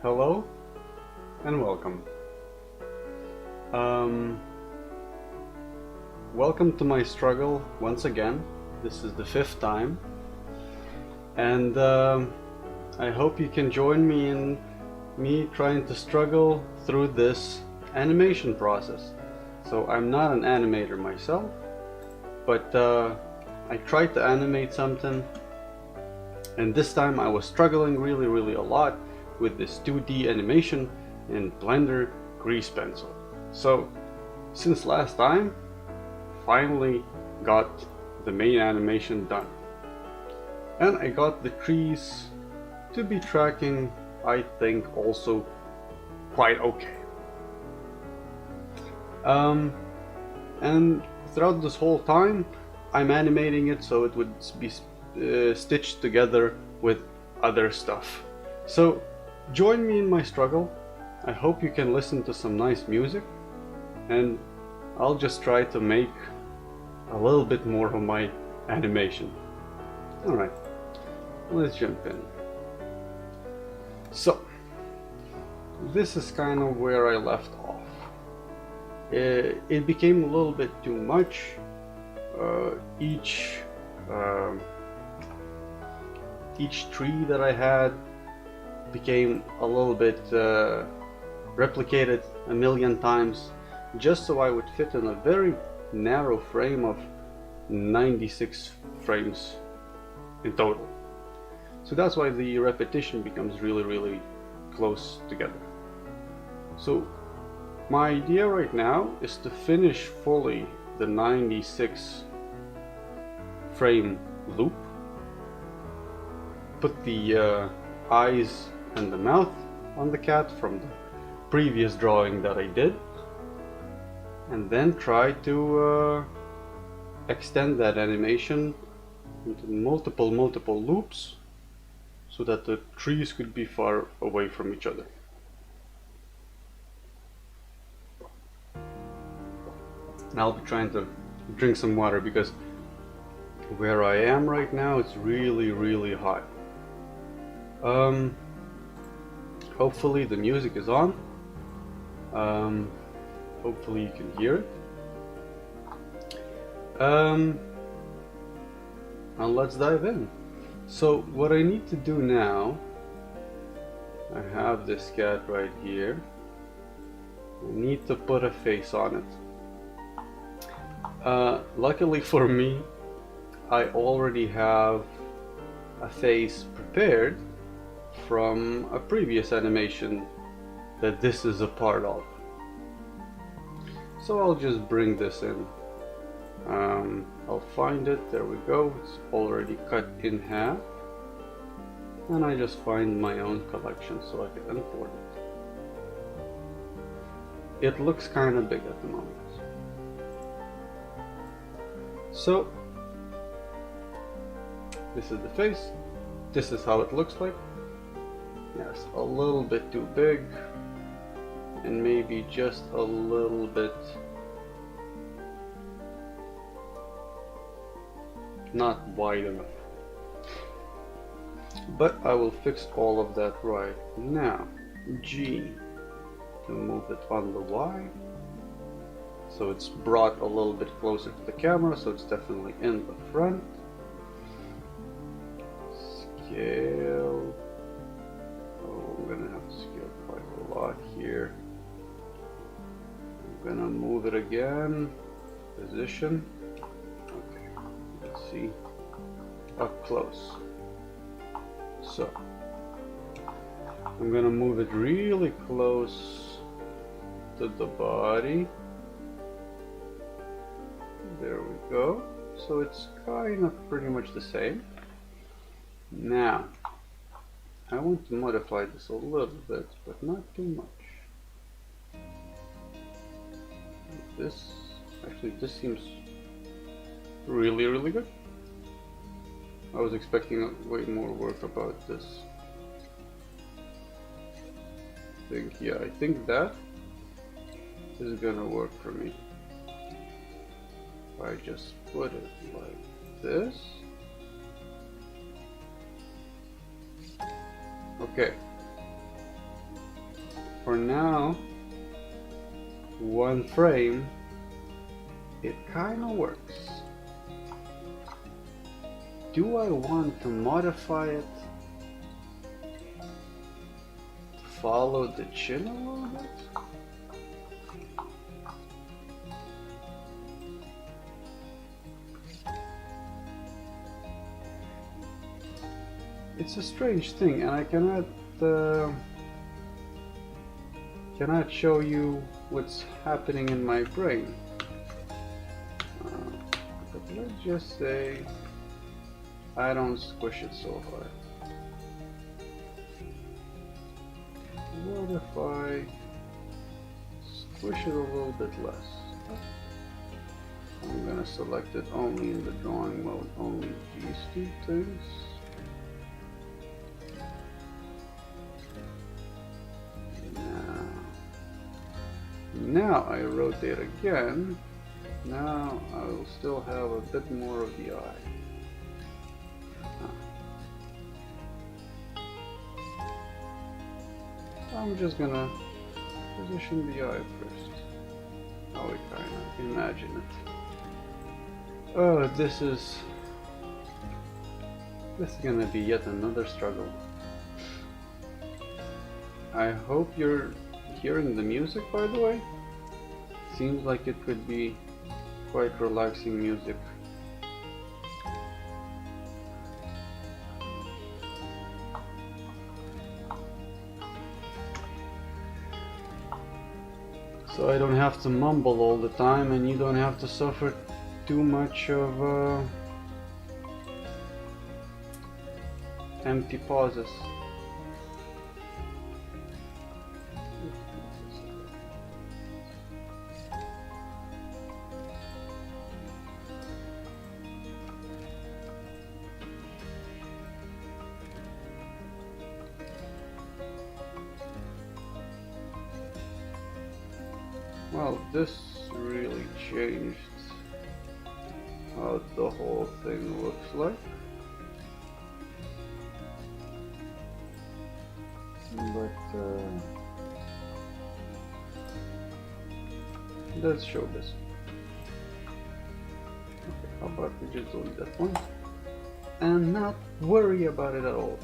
Hello and welcome. Welcome to my struggle once again. This is the 5th time, and I hope you can join me in me trying to struggle through this animation process. So I'm not an animator myself, but I tried to animate something, and this time I was struggling really a lot with this 2D animation in Blender Grease Pencil. So since last time, finally got the main animation done, and I got the trees to be tracking, I think, also quite okay. And throughout this whole time I'm animating it so it would be stitched together with other stuff. So join me in my struggle. I hope you can listen to some nice music, and I'll just try to make a little bit more of my animation. Alright, let's jump in. So this is kind of where I left off. It became a little bit too much. Each tree that I had became a little bit replicated a million times, just so I would fit in a very narrow frame of 96 frames in total. So that's why the repetition becomes really close together. So my idea right now is to finish fully the 96 frame loop, put the eyes and the mouth on the cat from the previous drawing that I did, and then try to extend that animation into multiple loops so that the trees could be far away from each other. And I'll be trying to drink some water because where I am right now it's really hot. Hopefully the music is on. Hopefully you can hear it. And let's dive in. So what I need to do now, I have this cat right here. I need to put a face on it. Luckily for me, I already have a face prepared from a previous animation that this is a part of. So I'll just bring this in. I'll find it, there we go, it's already cut in half, and I just find my own collection so I can import it. It looks kind of big at the moment. So this is the face, this is how it looks like. Yes, a little bit too big, and maybe just a little bit not wide enough. But I will fix all of that right now. G to move it on the Y, so it's brought a little bit closer to the camera, so it's definitely in the front. Scale. Oh, I'm gonna have to scale quite a lot here. I'm gonna move it again. Position. Okay, let's see. Up close. So I'm gonna move it really close to the body. There we go. So it's kind of pretty much the same. Now I want to modify this a little bit, but not too much. This seems really good. I was expecting way more work about this. I think that is gonna work for me. If I just put it like this. Okay. for now, one frame, it kinda works. Do I want to modify it? Follow the chin a little bit? It's a strange thing, and I cannot show you what's happening in my brain. But let's just say I don't squish it so hard. What if I squish it a little bit less? I'm gonna select it only in the drawing mode, only these two things. Now I rotate again. Now I will still have a bit more of the eye. I'm just gonna position the eye first. How we kinda imagine it. Oh, this is gonna be yet another struggle. I hope you're hearing the music, by the way. Seems like it could be quite relaxing music. So I don't have to mumble all the time, and you don't have to suffer too much of empty pauses. Well, this really changed how the whole thing looks like. But let's show this. Okay, how about we just delete that one and not worry about it at all.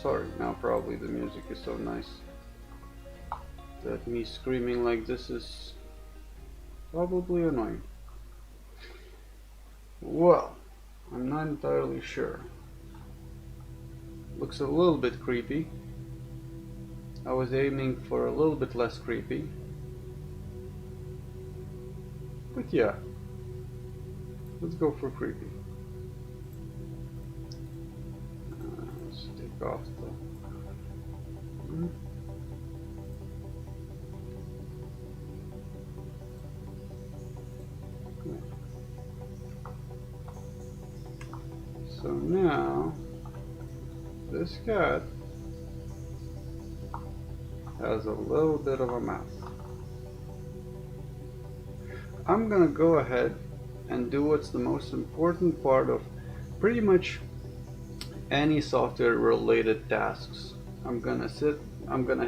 Sorry, now probably the music is so nice that me screaming like this is probably annoying. Well, I'm not entirely sure. Looks a little bit creepy. I was aiming for a little bit less creepy. But yeah, let's go for creepy. Let's take off the... So now, this cat has a little bit of a mouth. I'm gonna go ahead and do what's the most important part of pretty much any software related tasks. I'm gonna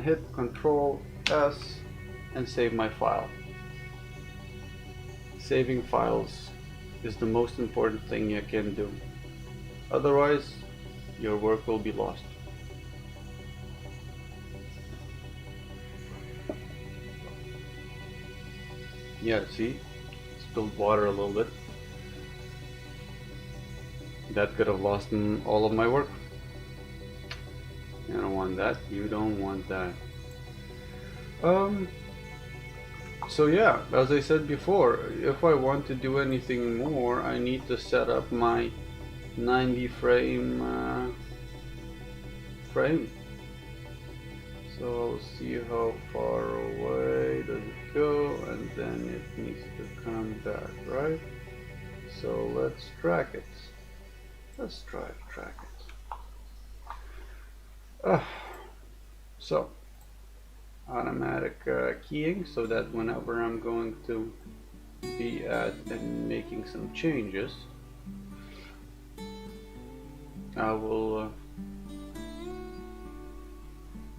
hit Control S and save my file. Saving files is the most important thing you can do. Otherwise, your work will be lost. Yeah, see? Spilled water a little bit. That could have lost all of my work. You don't want that. You don't want that. So yeah, as I said before, if I want to do anything more, I need to set up my 90 frame frame. So I'll see how far away does it go, and then it needs to come back, right? So let's track it. Let's try to track it. So automatic keying, so that whenever I'm going to be at and making some changes, I will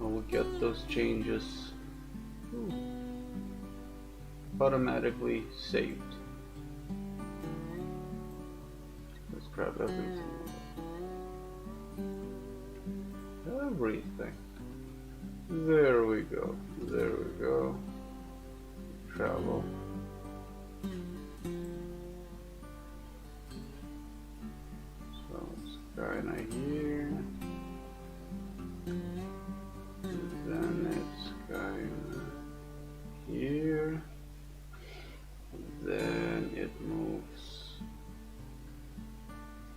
I will get those changes automatically saved. Let's grab everything. Everything. There we go. There we go. Travel. So it's kinda here. Then it's kinda here. Then it moves.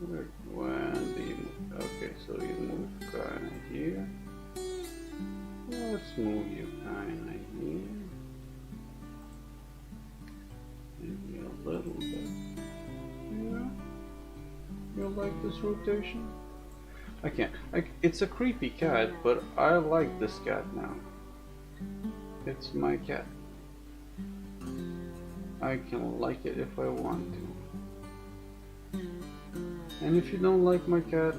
When do you move? Okay, so you move kinda here. Let's move you kinda here. Maybe a little bit. Yeah. You like this rotation? I can't. It's a creepy cat, but I like this cat now. It's my cat. I can like it if I want to. And if you don't like my cat,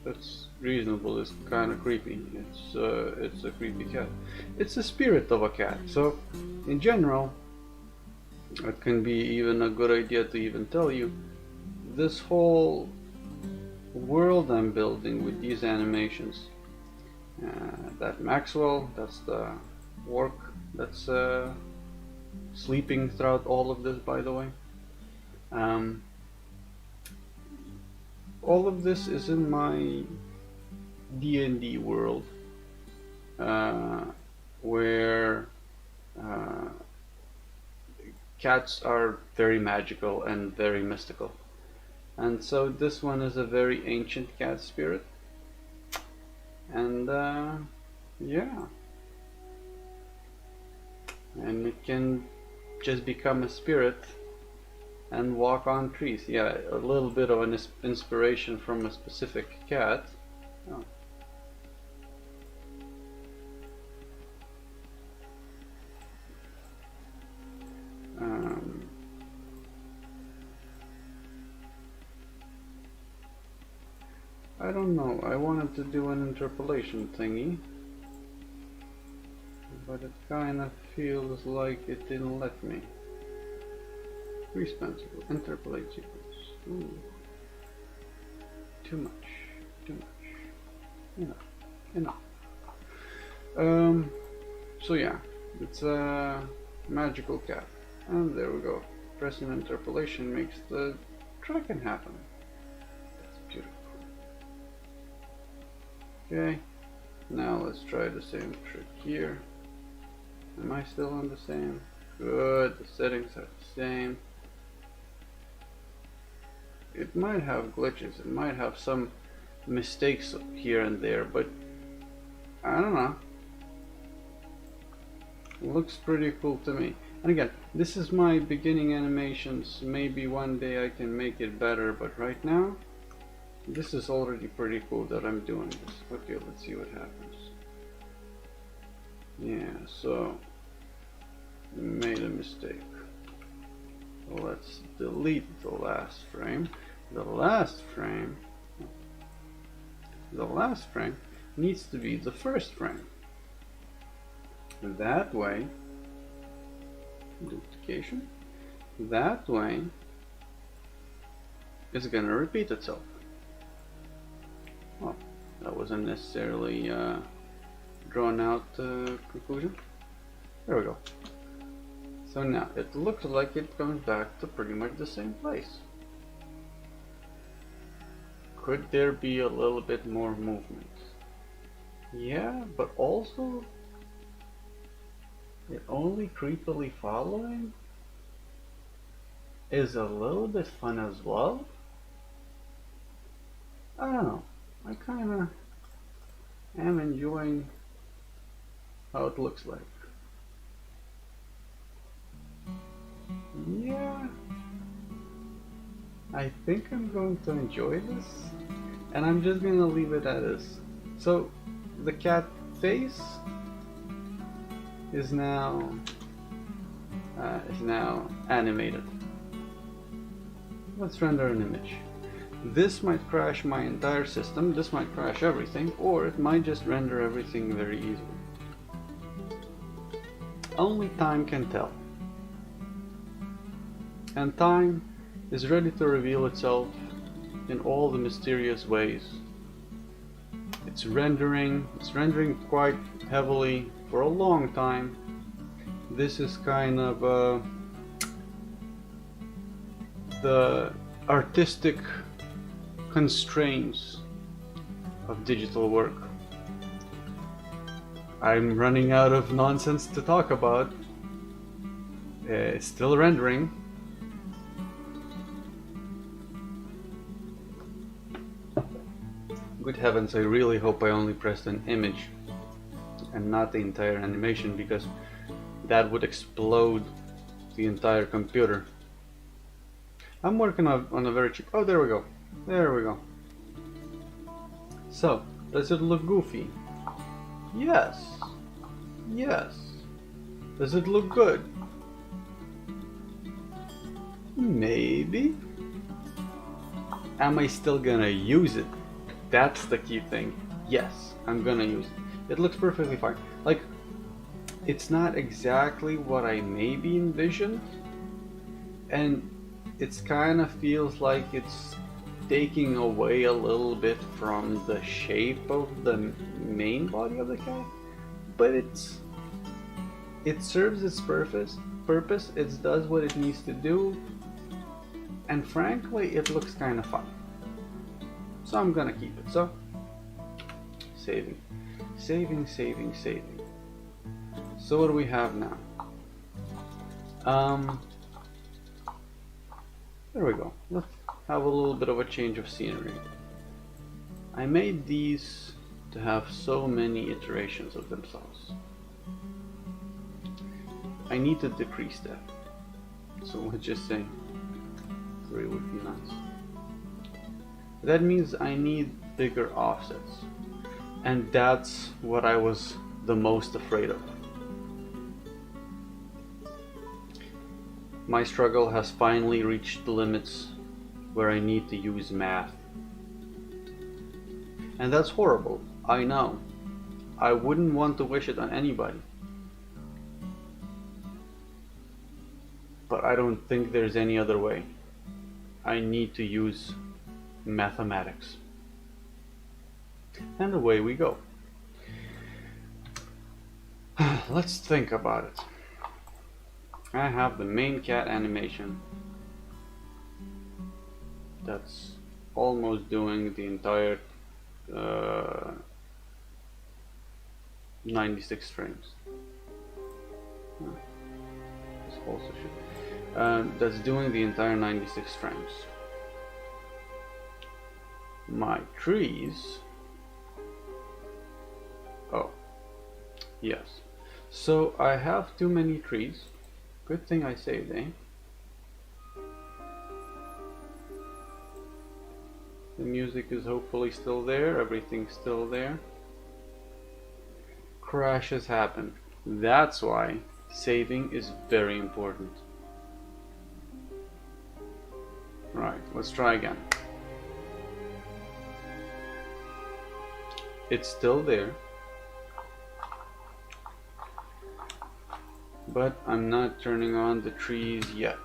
that's reasonable. It's kind of creepy. It's a creepy cat. It's the spirit of a cat. So, in general, it can be even a good idea to even tell you this whole world I'm building with these animations. That Maxwell, that's the work that's sleeping throughout all of this, by the way. All of this is in my D&D world, where cats are very magical and very mystical. And so this one is a very ancient cat spirit. And yeah. And it can just become a spirit and walk on trees. Yeah, a little bit of an inspiration from a specific cat. Oh. I don't know, I wanted to do an interpolation thingy, but it kinda feels like it didn't let me. Responsible, interpolate sequence. Ooh. Too much, too much. Enough. So yeah, it's a magical cat. And there we go. Pressing interpolation makes the tracking happen. That's beautiful. Okay, now let's try the same trick here. Am I still on the same? Good, the settings are the same. It might have glitches, it might have some mistakes here and there, but I don't know. It looks pretty cool to me. And again, this is my beginning animations. Maybe one day I can make it better, but right now, this is already pretty cool that I'm doing this. Okay, let's see what happens. Yeah, so made a mistake. Let's delete the last frame. The last frame needs to be the first frame. That way, duplication, that way it's gonna repeat itself. Well, that wasn't necessarily drawn out conclusion. There we go. So now it looks like it comes back to pretty much the same place. Could there be a little bit more movement? Yeah, but also it only creepily following is a little bit fun as well. I don't know. I kinda am enjoying how it looks like. Yeah, I think I'm going to enjoy this, and I'm just gonna leave it at this. So the cat face is now animated. Let's render an image. This might crash my entire system, this might crash everything, or it might just render everything very easily. Only time can tell. And time is ready to reveal itself in all the mysterious ways. It's rendering quite heavily for a long time. This is kind of the artistic constraints of digital work. I'm running out of nonsense to talk about. It's still rendering. Good heavens, I really hope I only pressed an image and not the entire animation, because that would explode the entire computer. I'm working on a very cheap... Oh, there we go. There we go. So, does it look goofy? Yes. Yes. Does it look good? Maybe. Am I still gonna use it? That's the key thing. Yes, I'm gonna use it. It looks perfectly fine. Like, it's not exactly what I maybe envisioned, and it's kind of feels like it's taking away a little bit from the shape of the main body of the cat, but it serves its purpose. It does what it needs to do, and frankly, it looks kind of fun. So I'm gonna keep it. So saving. So what do we have now? There we go. Let's have a little bit of a change of scenery. I made these to have so many iterations of themselves. I need to decrease that. So let's just say 3 would be nice. That means I need bigger offsets. And that's what I was the most afraid of. My struggle has finally reached the limits where I need to use math. And that's horrible, I know. I wouldn't want to wish it on anybody. But I don't think there's any other way. I need to use mathematics. And away we go. Let's think about it. I have the main cat animation that's almost doing the entire 96 frames. This also should. That's doing the entire 96 frames. My trees. Oh, yes. So I have too many trees. Good thing I saved, eh? The music is hopefully still there. Everything's still there. Crashes happen. That's why saving is very important. Right, let's try again. It's still there. But I'm not turning on the trees yet.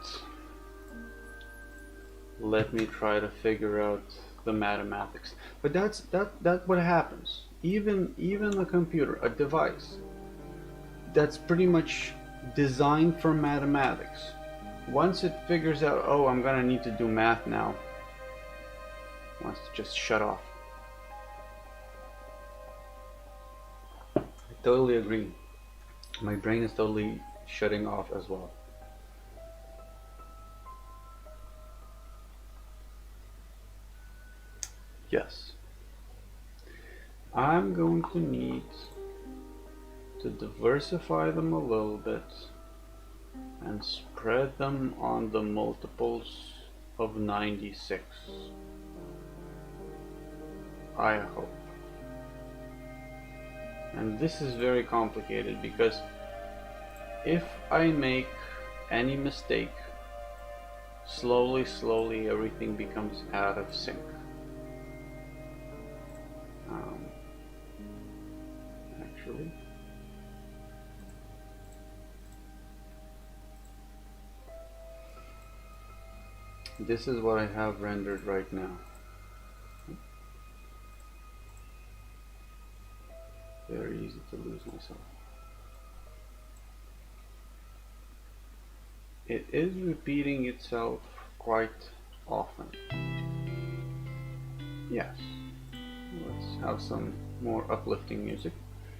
Let me try to figure out the mathematics. But that's what happens. Even a computer, a device that's pretty much designed for mathematics, once it figures out, oh, I'm gonna need to do math now, it wants to just shut off. I totally agree. My brain is totally shutting off as well. Yes. I'm going to need to diversify them a little bit and spread them on the multiples of 96. I hope. And this is very complicated because if I make any mistake, slowly everything becomes out of sync. Actually, this is what I have rendered right now. Very easy to lose myself. It is repeating itself quite often. Yes. Let's have some more uplifting music.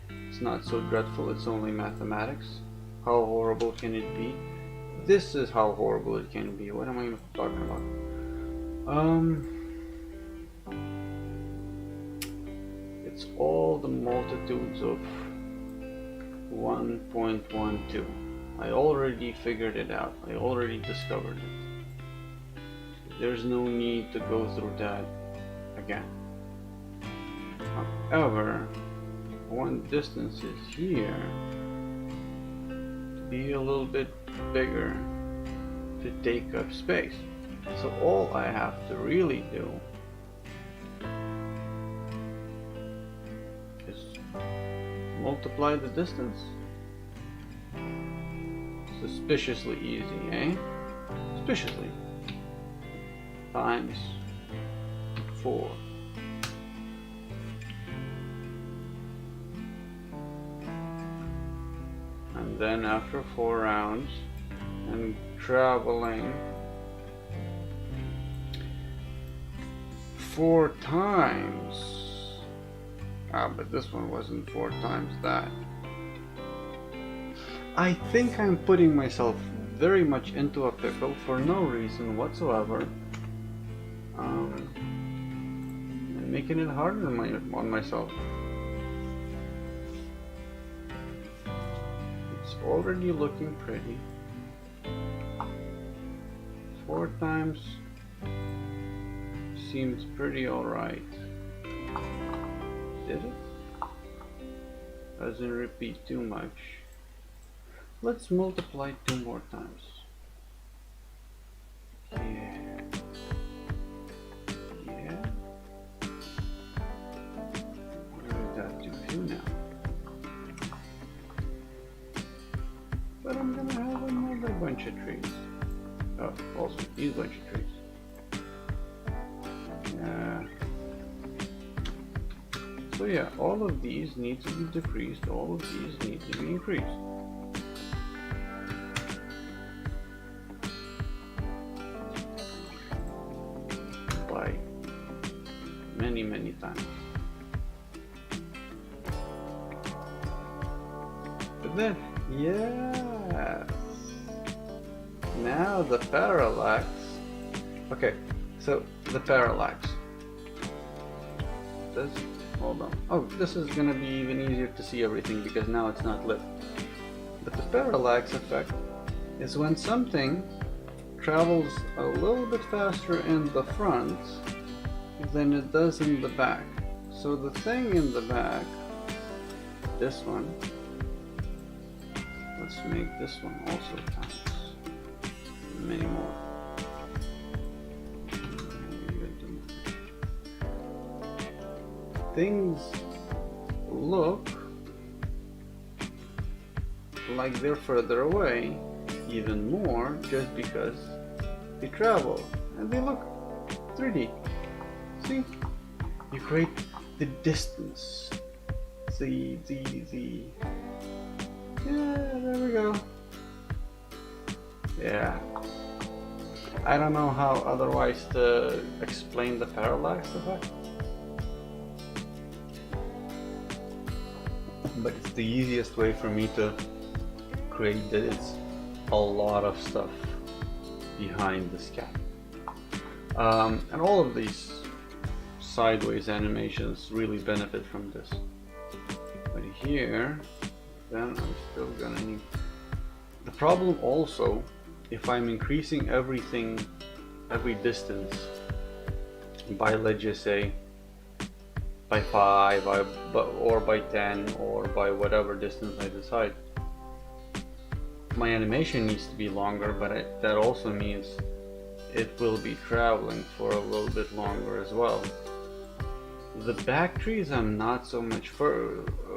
It's not so dreadful, it's only mathematics. How horrible can it be? This is how horrible it can be. What am I talking about? It's all the multitudes of 1.12. I already figured it out. I already discovered it. There's no need to go through that again. However, one distance is here to be a little bit bigger to take up space. So all I have to really do is multiply the distance. Suspiciously easy, eh? Suspiciously. Times 4. And then after 4 rounds and traveling 4 times. But this one wasn't 4 times that. I think I'm putting myself very much into a pickle for no reason whatsoever. And making it harder on myself. It's already looking pretty. 4 times seems pretty alright. Did it? Doesn't repeat too much. Let's multiply 2 more times. Yeah. Yeah. What did that do to you now? But I'm gonna have another bunch of trees. Oh, also these bunch of trees. Yeah. So yeah, all of these need to be decreased, all of these need to be increased. By many times. But then, yes! Now the parallax. Okay, so the parallax. Hold on. Oh, this is gonna be even easier to see everything because now it's not lit. But the parallax effect is when something travels a little bit faster in the front than it does in the back. So the thing in the back, this one, let's make this one also times many more. Things look like they're further away even more just because they travel and they look 3D. See? You create the distance. Yeah, there we go. Yeah. I don't know how otherwise to explain the parallax effect. But it's the easiest way for me to create that it's a lot of stuff behind this cat. And all of these sideways animations really benefit from this. But here, then I'm still gonna need... The problem also, if I'm increasing everything, every distance by, let's just say, by 5 or by 10 or by whatever distance I decide. My animation needs to be longer, but that also means it will be traveling for a little bit longer as well. The back trees I'm not so much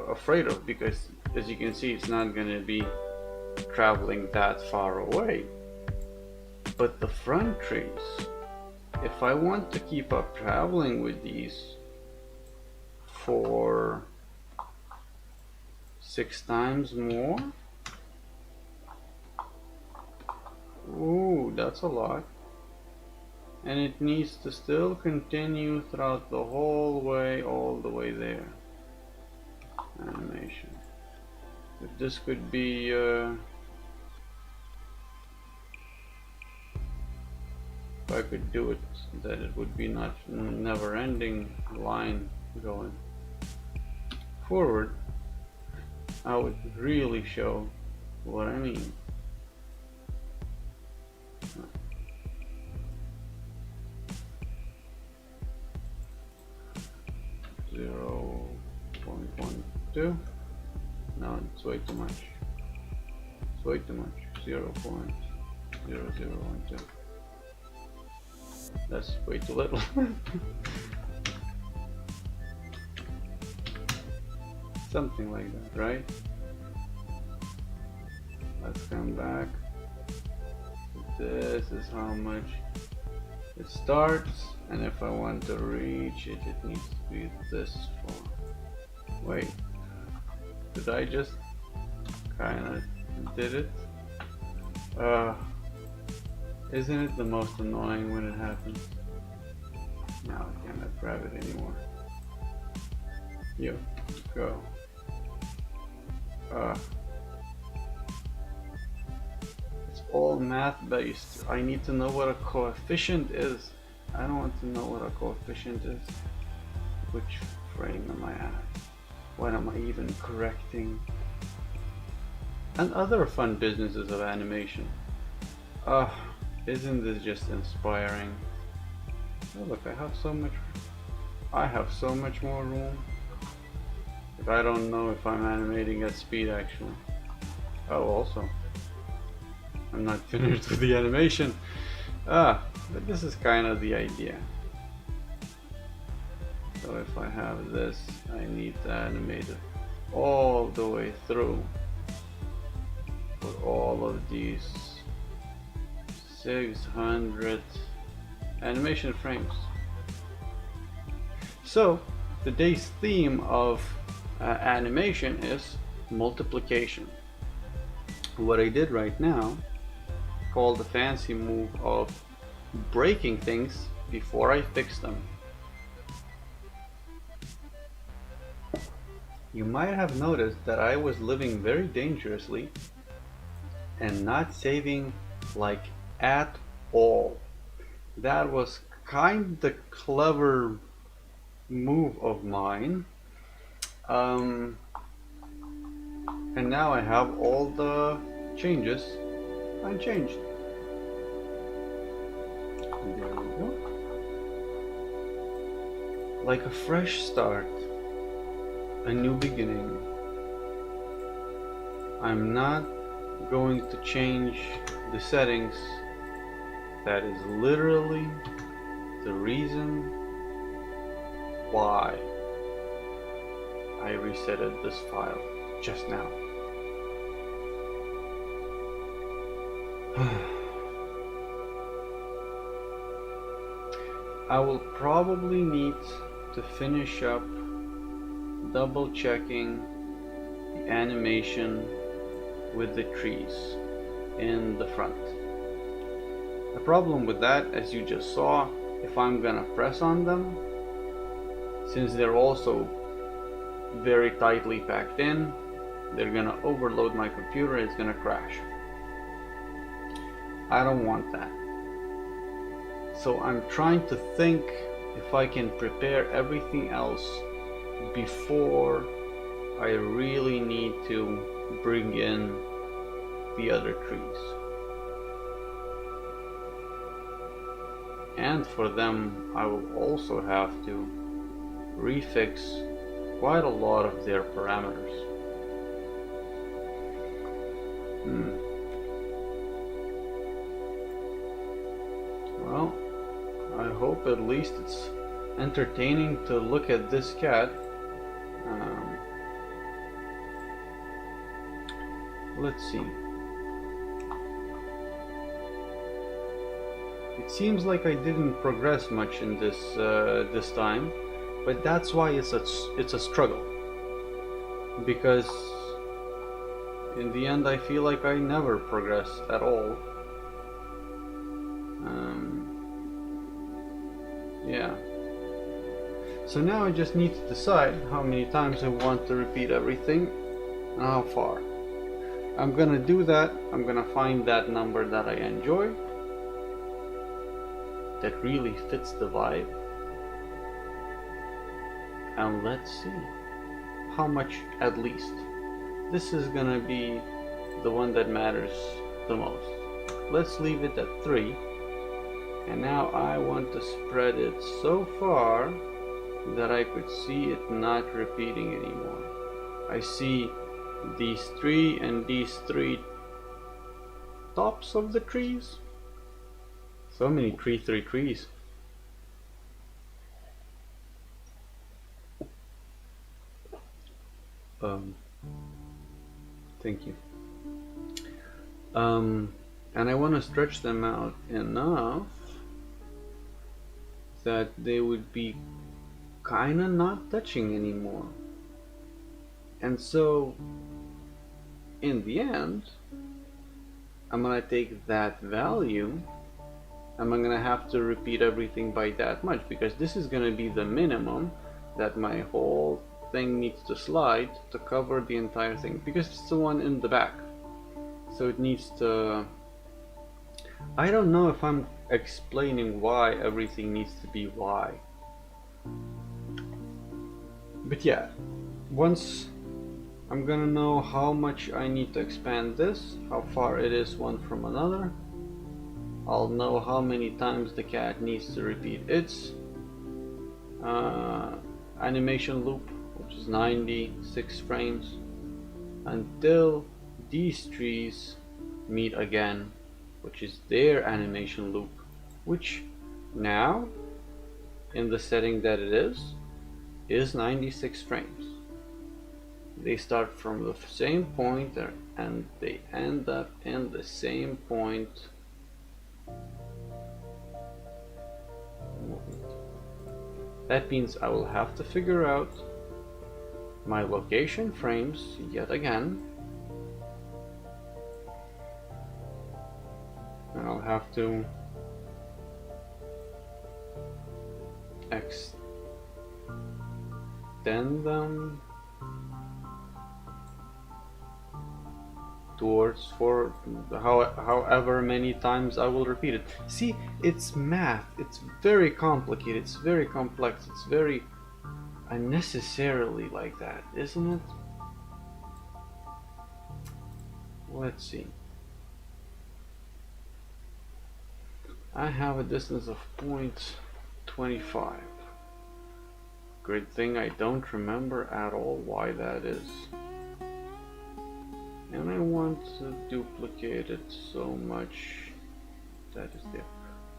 afraid of, because as you can see it's not going to be traveling that far away. But the front trees, if I want to keep up traveling with these for 6 times more, ooh, that's a lot. And it needs to still continue throughout the whole way, all the way there. Animation. If this could be if I could do it, that it would be not never-ending line going forward, I would really show what I mean. 0.12. No, it's way too much. It's way too much. 0.0012. That's way too little. Something like that, right? Let's come back. This is how much it starts, and if I want to reach it, it needs to be this far. Wait, did I just kinda did it? Isn't it the most annoying when it happens? Now I cannot grab it anymore. You, go. It's all math based. I need to know what a coefficient is. I don't want to know what a coefficient is. Which frame am I at? What am I even correcting? And other fun businesses of animation. Isn't this just inspiring? Oh look, I have so much more room. But I don't know if I'm animating at speed actually. Oh, also, I'm not finished with the animation. But this is kind of the idea. So if I have this, I need to animate it all the way through for all of these 600 animation frames. So today's theme of animation is multiplication. What I did right now, called the fancy move of breaking things before I fix them. You might have noticed that I was living very dangerously and not saving like at all. That was kind of clever move of mine. And now I have all the changes unchanged. There we go. Like a fresh start. A new beginning. I'm not going to change the settings. That is literally the reason why I resetted this file just now. I will probably need to finish up double checking the animation with the trees in the front. The problem with that, as you just saw, if I'm gonna press on them, since they're also very tightly packed in, they're gonna overload my computer, it's gonna crash. I don't want that. So I'm trying to think if I can prepare everything else before I really need to bring in the other trees. And for them, I will also have to refix quite a lot of their parameters. Well, I hope at least it's entertaining to look at this cat. Let's see. It seems like I didn't progress much in this this time, but that's why it's a struggle. Because in the end, I feel like I never progressed at all. Yeah. So now I just need to decide how many times I want to repeat everything and how far. I'm gonna do that. I'm gonna find that number that I enjoy, that really fits the vibe, and let's see how much at least. This is gonna be the one that matters the most. Let's leave it at 3. And now I want to spread it so far that I could see it not repeating anymore. I see these 3 and these 3 tops of the trees. So many 3 trees. Thank you. And I want to stretch them out enough that they would be kinda not touching anymore. And so in the end, I'm gonna take that value and I'm gonna have to repeat everything by that much, because this is gonna be the minimum that my whole thing needs to slide to cover the entire thing, because it's the one in the back. So it needs to... I don't know if I'm explaining why everything needs to be Y. But yeah, once I'm gonna know how much I need to expand this, how far it is one from another, I'll know how many times the cat needs to repeat its animation loop, which is 96 frames, until these trees meet again, which is their animation loop, which now, in the setting that it is 96 frames. They start from the same point and they end up in the same point. That means I will have to figure out my location frames yet again, and I'll have to extend them towards for however many times I will repeat it. See, it's math. It's very complicated. It's very complex. It's very unnecessarily like that, isn't it? Let's see. I have a distance of 0.25. Great thing I don't remember at all why that is. And I want to duplicate it so much that is there.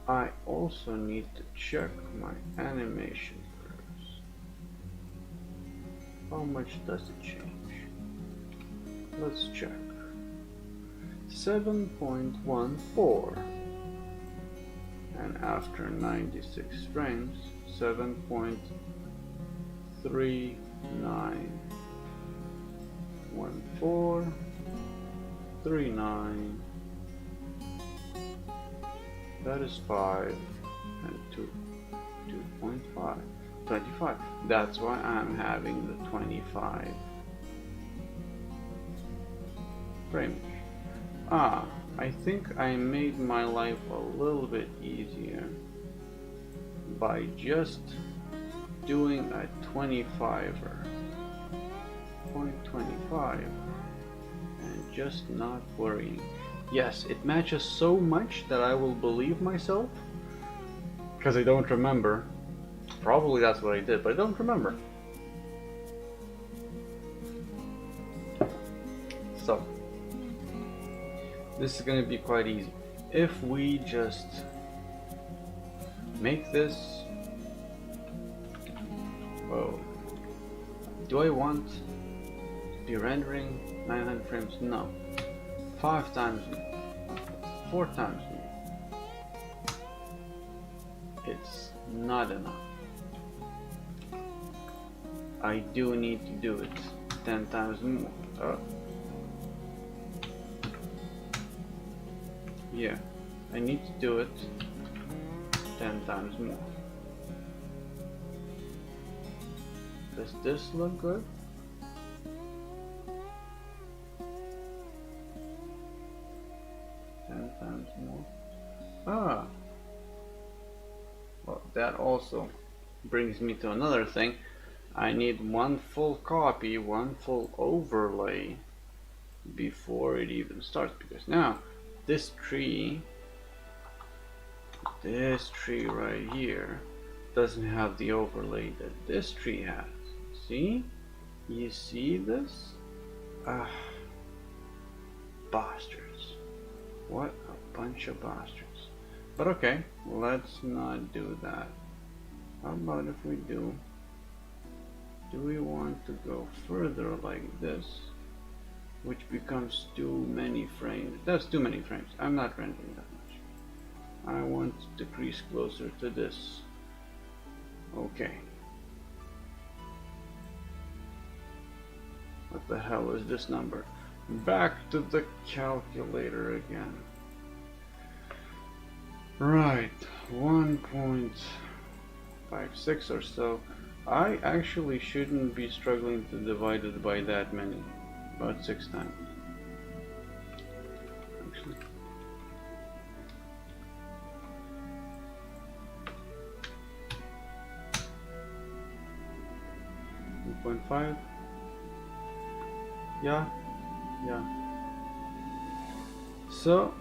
I also need to check my animation curves. How much does it change? Let's check. 7.14. And after 96 frames, 7.3914. 39, that is 5 and 2, 2.5, 25. That's why I'm having the 25 frames. I think I made my life a little bit easier by just doing a 25er, 0.25. Just not worrying. Yes, it matches so much that I will believe myself, because I don't remember. Probably that's what I did, but I don't remember. So this is going to be quite easy if we just make this Whoa. Do I want to be rendering 900 frames? No. 5 times more. 4 times more. It's not enough. I do need to do it 10 times more. Yeah, I need to do it 10 times more. Does this look good? More. Well, that also brings me to another thing. I need one full copy, one full overlay before it even starts, because now this tree right here doesn't have the overlay that this tree has. See? You see this? Bastards. What a bunch of bastards. But okay, let's not do that. How about if we do we want to go further like this, which becomes too many frames? That's too many frames. I'm not rendering that much. I want to decrease closer to this. Okay. What the hell is this number? Back to the calculator again. Right, 1.56 or so. I actually shouldn't be struggling to divide it by that many, about 6 times. Actually. .5. Yeah. So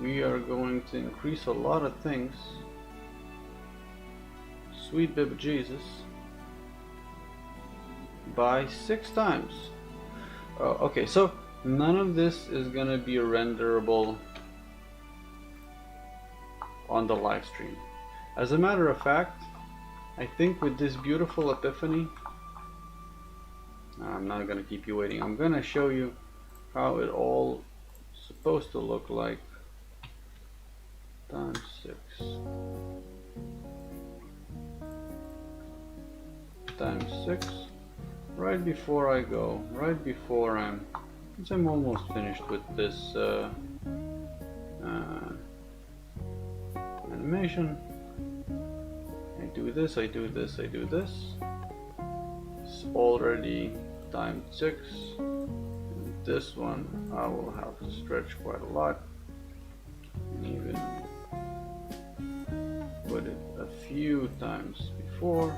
we are going to increase a lot of things. Sweet baby Jesus. By 6 times. Okay, so none of this is gonna be renderable on the live stream. As a matter of fact, I think with this beautiful epiphany, I'm not gonna keep you waiting. I'm gonna show you how it all supposed to look like times 6 times 6 right before since I'm almost finished with this animation. I do this. It's already times 6. And this one I will have to stretch quite a lot, and even put it a few times before.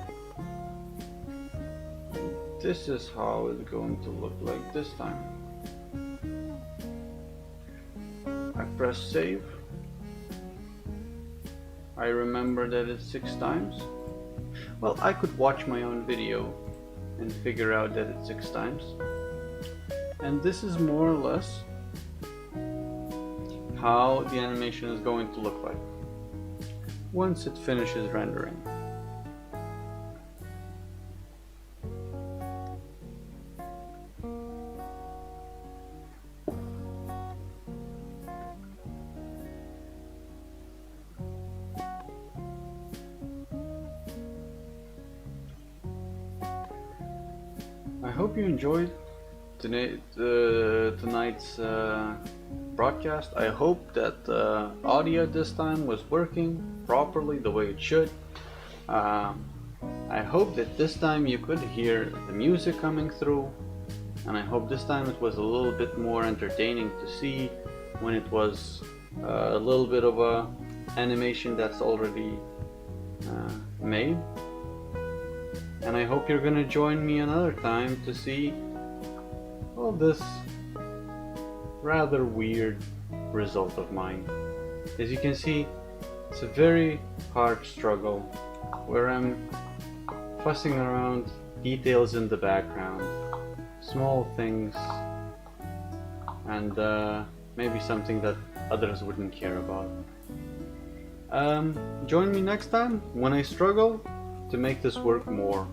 And this is how it's going to look like this time. I press save. I remember that it's 6 times. Well, I could watch my own video and figure out that it's 6 times. And this is more or less how the animation is going to look like once it finishes rendering. I hope you enjoyed tonight's broadcast. I hope that the audio this time was working properly the way it should. I hope that this time you could hear the music coming through, and I hope this time it was a little bit more entertaining to see when it was a little bit of a animation that's already made. And I hope you're gonna join me another time to see all this rather weird result of mine. As you can see, it's a very hard struggle where I'm fussing around details in the background, small things, and maybe something that others wouldn't care about. Join me next time when I struggle to make this work more.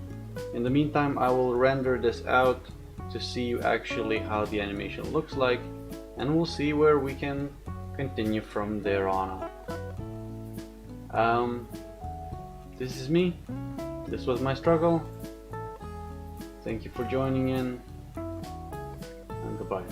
In the meantime, I will render this out to see actually how the animation looks like, and we'll see where we can continue from there on. This is me. This was my struggle. Thank you for joining in, and goodbye.